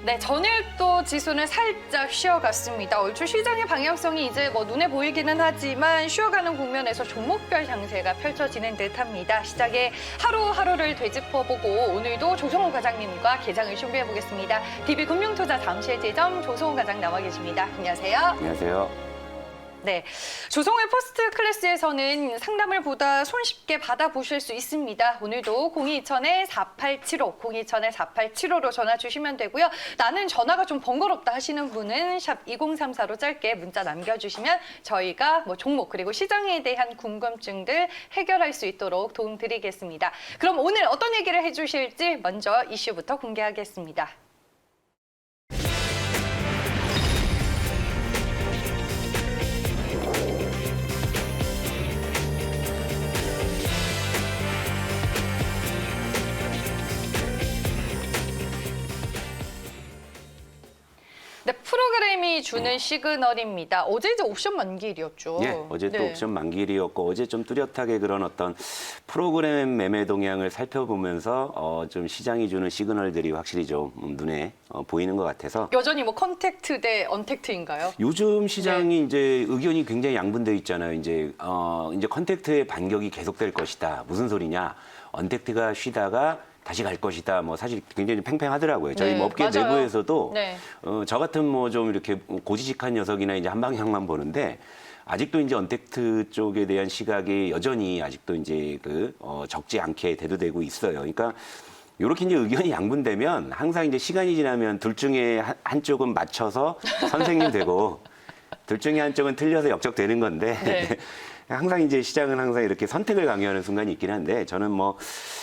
네, 전일도 지수는 살짝 쉬어갔습니다. 얼추 시장의 방향성이 이제 눈에 보이기는 하지만 쉬어가는 국면에서 종목별 향세가 펼쳐지는 듯합니다. 시작에 하루하루를 되짚어보고 오늘도 조성호 과장님과 개장을 준비해보겠습니다. DB금융투자 잠실지점 조성호 과장 나와 계십니다. 안녕하세요. 안녕하세요. 네, 조성호의 포스트 클래스에서는 상담을 보다 손쉽게 받아보실 수 있습니다. 오늘도 027-4875, 027-4875로 전화 주시면 되고요. 나는 전화가 좀 번거롭다 하시는 분은 샵 2034로 짧게 문자 남겨주시면 저희가 종목 그리고 시장에 대한 궁금증들 해결할 수 있도록 도움드리겠습니다. 그럼 오늘 어떤 얘기를 해주실지 먼저 이슈부터 공개하겠습니다. 네, 프로그램이 주는 시그널입니다. 어제 이제 옵션 만기일이었죠. 예, 어제 또 옵션 만기일이었고 어제 좀 뚜렷하게 그런 어떤 프로그램 매매 동향을 살펴보면서 좀 시장이 주는 시그널들이 확실히 좀 눈에 보이는 것 같아서 여전히 컨택트 대 언택트인가요? 요즘 시장이 이제 의견이 굉장히 양분돼 있잖아요. 이제 컨택트의 반격이 계속될 것이다. 무슨 소리냐? 언택트가 쉬다가 다시 갈 것이다. 사실 굉장히 팽팽하더라고요. 저희 네, 업계 맞아요. 내부에서도 네. 저 같은 좀 이렇게 고지식한 녀석이나 이제 한 방향만 보는데 아직도 이제 언택트 쪽에 대한 시각이 여전히 아직도 이제 적지 않게 대두되고 있어요. 그러니까 이렇게 이제 의견이 양분되면 항상 이제 시간이 지나면 둘 중에 한쪽은 맞춰서 선생님 되고 둘 중에 한쪽은 틀려서 역적되는 건데 네. 항상 이제 시장은 항상 이렇게 선택을 강요하는 순간이 있긴 한데 저는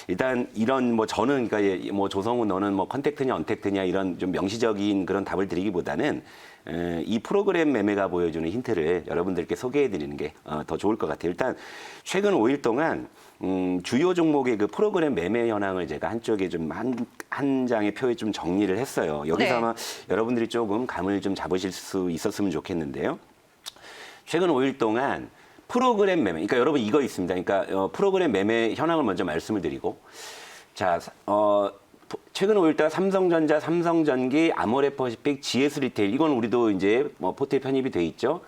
일단 이런 저는 그러니까 조성우 너는 컨택트냐 언택트냐 이런 좀 명시적인 그런 답을 드리기보다는 이 프로그램 매매가 보여주는 힌트를 여러분들께 소개해 드리는 게 더 좋을 것 같아요. 일단 최근 5일 동안 주요 종목의 그 프로그램 매매 현황을 제가 한쪽에 좀 한 장의 표에 좀 정리를 했어요. 여기서 네. 아마 여러분들이 조금 감을 좀 잡으실 수 있었으면 좋겠는데요. 최근 5일 동안 프로그램 매매, 그러니까 여러분 이거 있습니다. 그러니까 프로그램 매매 현황을 먼저 말씀을 드리고, 자, 최근 5일달 삼성전자, 삼성전기, 아모레퍼시픽, GS리테일 이건 우리도 이제 포트에 편입이 돼 있죠.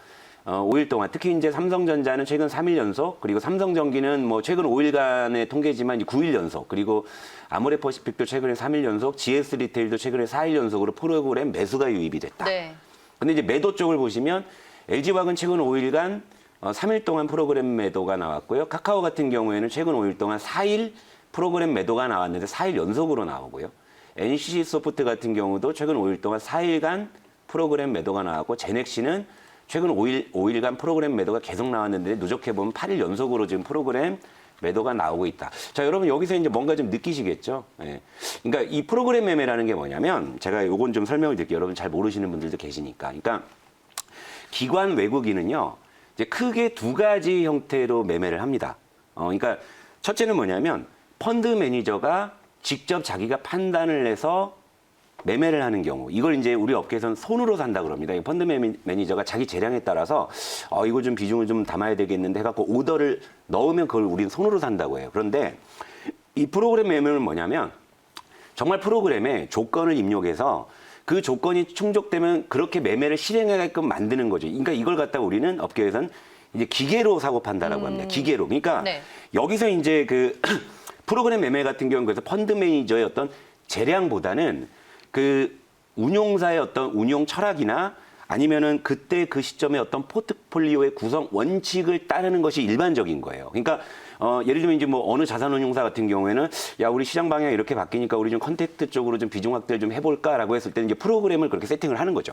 5일 동안 특히 이제 삼성전자는 최근 3일 연속, 그리고 삼성전기는 최근 5일간의 통계지만 9일 연속, 그리고 아모레퍼시픽도 최근에 3일 연속, GS리테일도 최근에 4일 연속으로 프로그램 매수가 유입이 됐다. 네. 근데 이제 매도 쪽을 보시면 LG화학은 최근 5일간 3일 동안 프로그램 매도가 나왔고요. 카카오 같은 경우에는 최근 5일 동안 4일 프로그램 매도가 나왔는데 4일 연속으로 나오고요. NC소프트 같은 경우도 최근 5일 동안 4일간 프로그램 매도가 나왔고 제넥시는 최근 5일간 프로그램 매도가 계속 나왔는데 누적해보면 8일 연속으로 지금 프로그램 매도가 나오고 있다. 자, 여러분 여기서 이제 뭔가 좀 느끼시겠죠? 예. 그러니까 이 프로그램 매매라는 게 뭐냐면 제가 요건 좀 설명을 드릴게요. 여러분 잘 모르시는 분들도 계시니까. 그러니까 기관 외국인은요. 이제 크게 두 가지 형태로 매매를 합니다. 그러니까 첫째는 뭐냐면 펀드 매니저가 직접 자기가 판단을 해서 매매를 하는 경우 이걸 이제 우리 업계에서는 손으로 산다 그럽니다. 펀드 매니저가 자기 재량에 따라서 이거 좀 비중을 좀 담아야 되겠는데 해갖고 오더를 넣으면 그걸 우리는 손으로 산다고 해요. 그런데 이 프로그램 매매는 뭐냐면 정말 프로그램에 조건을 입력해서 그 조건이 충족되면 그렇게 매매를 실행하게끔 만드는 거죠. 그러니까 이걸 갖다가 우리는 업계에서는 이제 기계로 사고 판다라고 합니다. 기계로. 그러니까 네. 여기서 이제 프로그램 매매 같은 경우는 그래서 펀드 매니저의 어떤 재량보다는 그 운용사의 어떤 운용 철학이나 아니면은 그때 그 시점에 어떤 포트폴리오의 구성 원칙을 따르는 것이 일반적인 거예요. 그러니까 예를 들면 이제 어느 자산운용사 같은 경우에는 야 우리 시장 방향이 이렇게 바뀌니까 우리 좀 컨택트 쪽으로 좀 비중 확대를 좀 해볼까라고 했을 때는 이제 프로그램을 그렇게 세팅을 하는 거죠.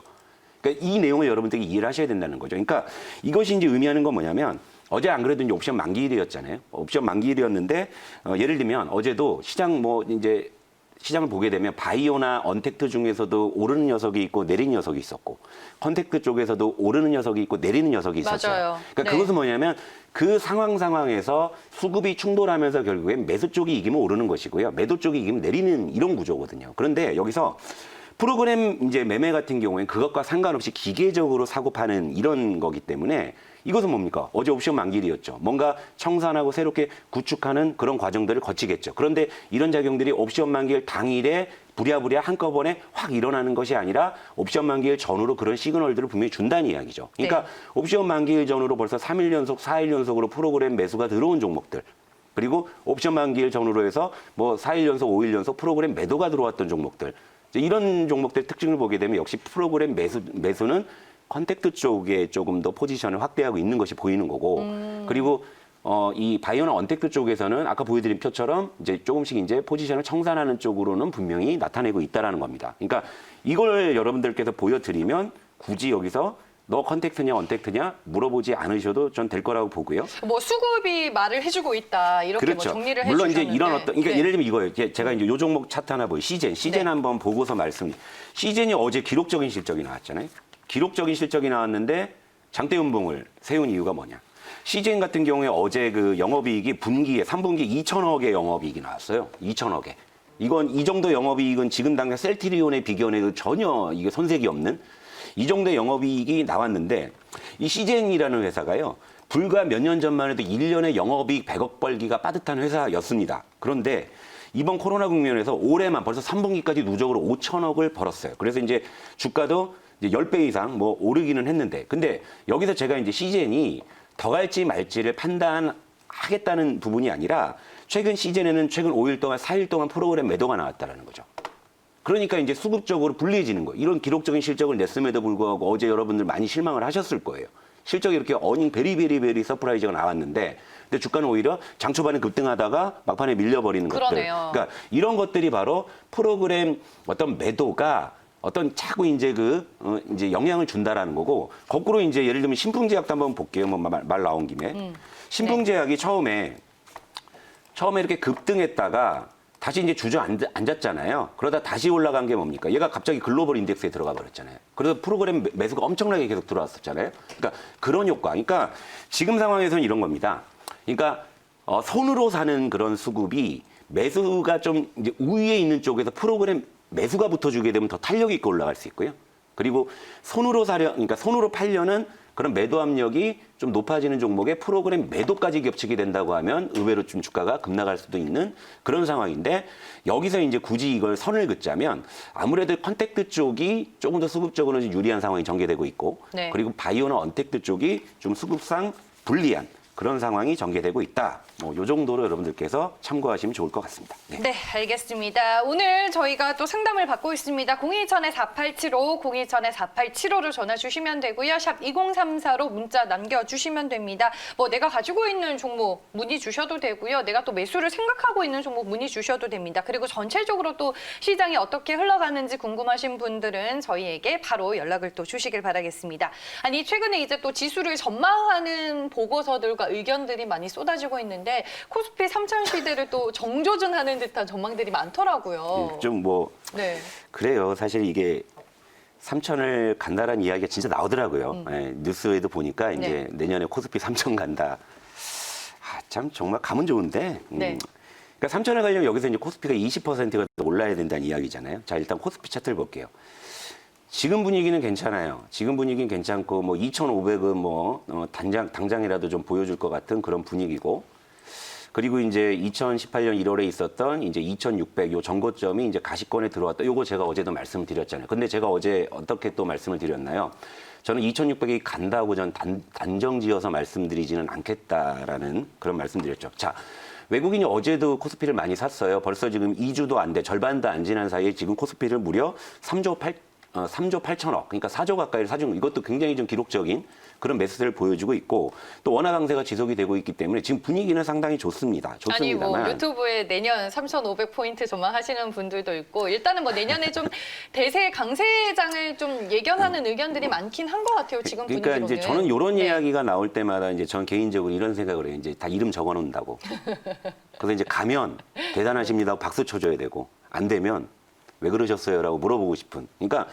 그러니까 이 내용을 여러분들이 이해를 하셔야 된다는 거죠. 그러니까 이것이 이제 의미하는 건 뭐냐면 어제 안 그래도 이제 옵션 만기일이었잖아요. 옵션 만기일이었는데 예를 들면 어제도 시장 이제 시장을 보게 되면 바이오나 언택트 중에서도 오르는 녀석이 있고 내리는 녀석이 있었고 컨택트 쪽에서도 오르는 녀석이 있고 내리는 녀석이 있었어요. 맞아요. 그러니까 네. 그것은 뭐냐면 그 상황에서 수급이 충돌하면서 결국엔 매수 쪽이 이기면 오르는 것이고요. 매도 쪽이 이기면 내리는 이런 구조거든요. 그런데 여기서 프로그램 이제 매매 같은 경우에는 그것과 상관없이 기계적으로 사고 파는 이런 거기 때문에 이것은 뭡니까? 어제 옵션 만기일이었죠. 뭔가 청산하고 새롭게 구축하는 그런 과정들을 거치겠죠. 그런데 이런 작용들이 옵션 만기일 당일에 부랴부랴 한꺼번에 확 일어나는 것이 아니라 옵션 만기일 전후로 그런 시그널들을 분명히 준다는 이야기죠. 그러니까 네. 옵션 만기일 전후로 벌써 3일 연속, 4일 연속으로 프로그램 매수가 들어온 종목들. 그리고 옵션 만기일 전후로 해서 뭐 4일 연속, 5일 연속 프로그램 매도가 들어왔던 종목들. 이제 이런 종목들 특징을 보게 되면 역시 프로그램 매수는 컨택트 쪽에 조금 더 포지션을 확대하고 있는 것이 보이는 거고. 그리고 이 바이오나 언택트 쪽에서는 아까 보여드린 표처럼 이제 조금씩 이제 포지션을 청산하는 쪽으로는 분명히 나타내고 있다라는 겁니다. 그러니까 이걸 여러분들께서 보여드리면 굳이 여기서 너 컨택트냐 언택트냐 물어보지 않으셔도 전 될 거라고 보고요. 뭐 수급이 말을 해주고 있다 이렇게 그렇죠. 뭐 정리를 물론 해주셨는데. 이제 이런 어떤 그러니까 네. 예를 들면 이거예요. 제가 이제 요 종목 차트 하나 보여. 시젠 네. 한번 보고서 시젠이 어제 기록적인 실적이 나왔잖아요. 기록적인 실적이 나왔는데 장대 연봉을 세운 이유가 뭐냐? 시젠 같은 경우에 어제 그 영업이익이 분기에 3분기 2천억의 영업이익이 나왔어요. 2천억에. 이 정도 영업이익은 지금 당장 셀트리온의 비견에도 전혀 이게 손색이 없는 이 정도의 영업이익이 나왔는데 이 시젠이라는 회사가요. 불과 몇 년 전만 해도 1년에 영업이익 100억 벌기가 빠듯한 회사였습니다. 그런데 이번 코로나 국면에서 올해만 벌써 3분기까지 누적으로 5천억을 벌었어요. 그래서 이제 주가도 이제 10배 이상 뭐 오르기는 했는데 근데 여기서 제가 이제 시젠이 더 갈지 말지를 판단하겠다는 부분이 아니라 최근 시즌에는 최근 5일 동안 4일 동안 프로그램 매도가 나왔다라는 거죠. 그러니까 이제 수급적으로 불리해지는 거예요. 이런 기록적인 실적을 냈음에도 불구하고 어제 여러분들 많이 실망을 하셨을 거예요. 실적이 이렇게 어닝 베리베리 서프라이즈가 나왔는데 근데 주가는 오히려 장 초반에 급등하다가 막판에 밀려버리는 그러네요. 것들. 그러니까 이런 것들이 바로 프로그램 어떤 매도가 어떤 자꾸 이제 이제 영향을 준다라는 거고 거꾸로 이제 예를 들면 신풍제약도 한번 볼게요. 뭐 말 나온 김에 신풍제약이 처음에 이렇게 급등했다가 다시 이제 주저앉았잖아요. 그러다 다시 올라간 게 뭡니까? 얘가 갑자기 글로벌 인덱스에 들어가 버렸잖아요. 그래서 프로그램 매수가 엄청나게 계속 들어왔었잖아요. 그러니까 그런 효과. 그러니까 지금 상황에서는 이런 겁니다. 그러니까 손으로 사는 그런 수급이 매수가 좀 이제 우위에 있는 쪽에서 프로그램 매수가 붙어주게 되면 더 탄력 있게 올라갈 수 있고요. 그리고 그러니까 손으로 팔려는 그런 매도 압력이 좀 높아지는 종목에 프로그램 매도까지 겹치게 된다고 하면 의외로 좀 주가가 급락할 수도 있는 그런 상황인데 여기서 이제 굳이 이걸 선을 긋자면 아무래도 컨택트 쪽이 조금 더 수급적으로 유리한 상황이 전개되고 있고 네. 그리고 바이오나 언택트 쪽이 좀 수급상 불리한 그런 상황이 전개되고 있다. 뭐 요 정도로 여러분들께서 참고하시면 좋을 것 같습니다. 네. 네, 알겠습니다. 오늘 저희가 또 상담을 받고 있습니다. 027-4875, 027-4875로 전화 주시면 되고요. 샵 2034로 문자 남겨주시면 됩니다. 뭐 내가 가지고 있는 종목 문의 주셔도 되고요. 내가 또 매수를 생각하고 있는 종목 문의 주셔도 됩니다. 그리고 전체적으로 또 시장이 어떻게 흘러가는지 궁금하신 분들은 저희에게 바로 연락을 또 주시길 바라겠습니다. 아니 최근에 이제 또 지수를 전망하는 보고서들과 의견들이 많이 쏟아지고 있는데 코스피 3000 시대를 또 정조준하는 듯한 전망들이 많더라고요. 좀 뭐 네. 그래요. 사실 이게 3천을 간다라는 이야기가 진짜 나오더라고요. 예, 뉴스에도 보니까 이제 네. 내년에 코스피 3천 간다. 아, 참 정말 가면 좋은데. 네. 그러니까 3천을 가려면 여기서 이제 코스피가 20%가 올라야 된다는 이야기잖아요. 자, 일단 코스피 차트를 볼게요. 지금 분위기는 괜찮아요. 지금 분위기는 괜찮고 뭐 2,500은 뭐 당장이라도 좀 보여줄 것 같은 그런 분위기고. 그리고 이제 2018년 1월에 있었던 이제 2,600 요 전고점이 이제 가시권에 들어왔다. 요거 제가 어제도 말씀을 드렸잖아요. 근데 제가 어제 어떻게 또 말씀을 드렸나요? 저는 2,600이 간다고 전 단정지어서 말씀드리지는 않겠다라는 그런 말씀드렸죠. 자, 외국인이 어제도 코스피를 많이 샀어요. 벌써 지금 2주도 안 돼, 절반도 안 지난 사이에 지금 코스피를 무려 3조 8천억, 그러니까 4조 가까이를 사준 이것도 굉장히 좀 기록적인 그런 매수세를 보여주고 있고 또 원화 강세가 지속이 되고 있기 때문에 지금 분위기는 상당히 좋습니다만 아니 뭐 유튜브에 내년 3,500포인트 전망하시는 분들도 있고 일단은 뭐 내년에 좀 대세 강세장을 좀 예견하는 의견들이 많긴 한 것 같아요. 지금 그러니까 분위기로는. 이제 저는 이런 네. 이야기가 나올 때마다 이제 전 개인적으로 이런 생각을 해요. 이제 다 이름 적어 놓는다고. 그래서 이제 가면 대단하십니다 하고 박수 쳐줘야 되고 안 되면 왜 그러셨어요라고 물어보고 싶은. 그러니까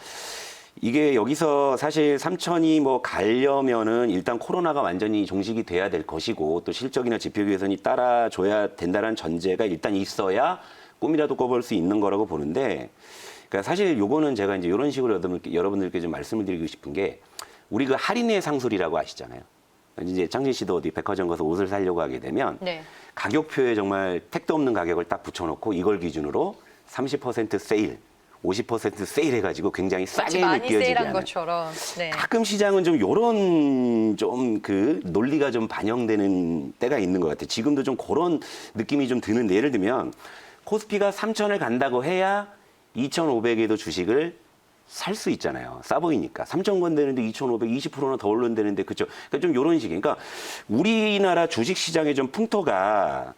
이게 여기서 사실 3천이 뭐 가려면은 일단 코로나가 완전히 종식이 돼야 될 것이고 또 실적이나 지표 개선이 따라줘야 된다는 전제가 일단 있어야 꿈이라도 꿔볼 수 있는 거라고 보는데 그러니까 사실 요거는 제가 이제 이런 식으로 여러분들께 좀 말씀을 드리고 싶은 게 우리 그 할인의 상술이라고 아시잖아요. 이제 창진 씨도 어디 백화점 가서 옷을 사려고 하게 되면 네. 가격표에 정말 택도 없는 가격을 딱 붙여놓고 이걸 기준으로 30% 세일 50% 세일해가지고 굉장히 싸게 많이 느껴지게 세일한 하는. 것처럼. 네. 가끔 시장은 좀 요런 좀 그 논리가 좀 반영되는 때가 있는 것 같아요. 지금도 좀 그런 느낌이 좀 드는데 예를 들면 코스피가 3,000을 간다고 해야 2,500에도 주식을 살 수 있잖아요. 싸 보이니까. 3,000건 되는데 2,500, 20%나 더 오른다는데 그죠? 그러니까 좀 요런 식이. 그러니까 우리나라 주식 시장의 좀 풍토가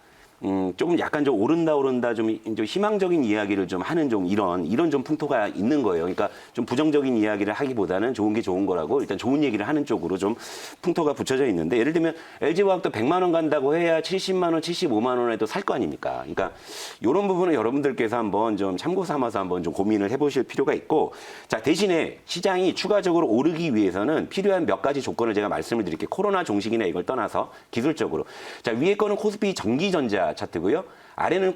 조금 약간 좀 오른다 좀 희망적인 이야기를 좀 하는 좀 이런 좀 풍토가 있는 거예요. 그러니까 좀 부정적인 이야기를 하기보다는 좋은 게 좋은 거라고 일단 좋은 얘기를 하는 쪽으로 좀 풍토가 붙여져 있는데 예를 들면 LG화학도 100만 원 간다고 해야 70만 원, 75만 원에도 살 거 아닙니까? 그러니까 이런 부분은 여러분들께서 한번 좀 참고 삼아서 한번 좀 고민을 해보실 필요가 있고 자 대신에 시장이 추가적으로 오르기 위해서는 필요한 몇 가지 조건을 제가 말씀을 드릴게요. 코로나 종식이나 이걸 떠나서 기술적으로 자 위에 거는 코스피 전기전자 차트고요. 아래는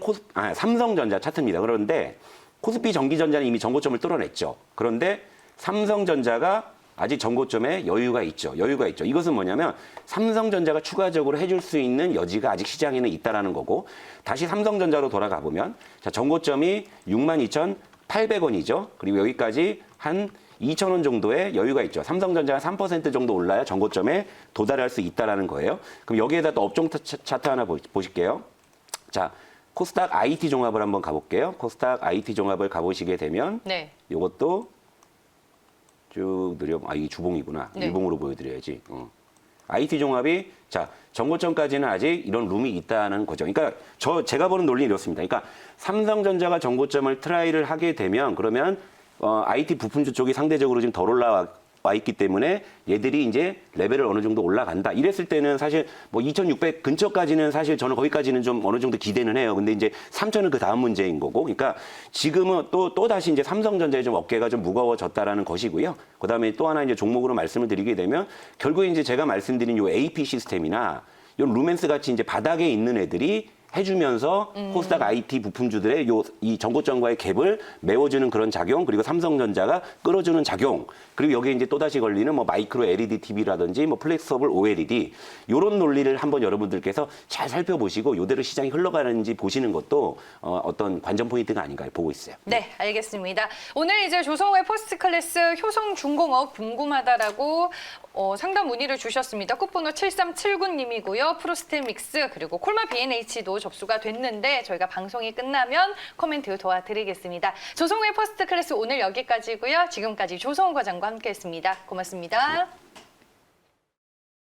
삼성전자 차트입니다. 그런데 코스피 전기전자는 이미 전고점을 뚫어냈죠. 그런데 삼성전자가 아직 전고점에 여유가 있죠. 이것은 뭐냐면 삼성전자가 추가적으로 해줄 수 있는 여지가 아직 시장에는 있다라는 거고 다시 삼성전자로 돌아가 보면 자 전고점이 62,800원이죠. 그리고 여기까지 한 2,000원 정도의 여유가 있죠. 삼성전자가 3% 정도 올라야 전고점에 도달할 수 있다라는 거예요. 그럼 여기에다 또 업종 차트 하나 보실게요. 자, 코스닥 IT 종합을 한번 가볼게요. 코스닥 IT 종합을 가보시게 되면 네. 이것도 쭉 이게 주봉이구나. 네. 일봉으로 보여드려야지. IT 종합이 자 전고점까지는 아직 이런 룸이 있다는 거죠. 그러니까 제가 보는 논리는 이렇습니다. 그러니까 삼성전자가 전고점을 트라이를 하게 되면 그러면 IT 부품주 쪽이 상대적으로 지금 덜 올라와 있기 때문에 얘들이 이제 레벨을 어느 정도 올라간다. 이랬을 때는 사실 뭐 2,600 근처까지는 사실 저는 거기까지는 좀 어느 정도 기대는 해요. 근데 이제 3,000은 그 다음 문제인 거고. 그러니까 지금은 또 다시 이제 삼성전자의 좀 어깨가 좀 무거워졌다라는 것이고요. 그다음에 또 하나 이제 종목으로 말씀을 드리게 되면 결국에 이제 제가 말씀드린 요 AP 시스템이나 요 루멘스 같이 이제 바닥에 있는 애들이 해주면서 코스닥 IT 부품주들의 이 전고점과의 갭을 메워주는 그런 작용, 그리고 삼성전자가 끌어주는 작용, 그리고 여기에 이제 또다시 걸리는 뭐 마이크로 LED TV라든지 뭐 플렉서블 OLED 이런 논리를 한번 여러분들께서 잘 살펴보시고 이대로 시장이 흘러가는지 보시는 것도 어떤 관전 포인트가 아닌가 보고 있어요. 네, 알겠습니다. 오늘 이제 조성호의 포스트 클래스 효성중공업 궁금하다라고 상담 문의를 주셨습니다. 끝번호 7379님이고요. 프로스텔믹스 그리고 콜마 B&H도 접수가 됐는데 저희가 방송이 끝나면 코멘트 도와드리겠습니다. 조성호의 포스트 클래스 오늘 여기까지고요. 지금까지 조성호 과장과 함께했습니다. 고맙습니다.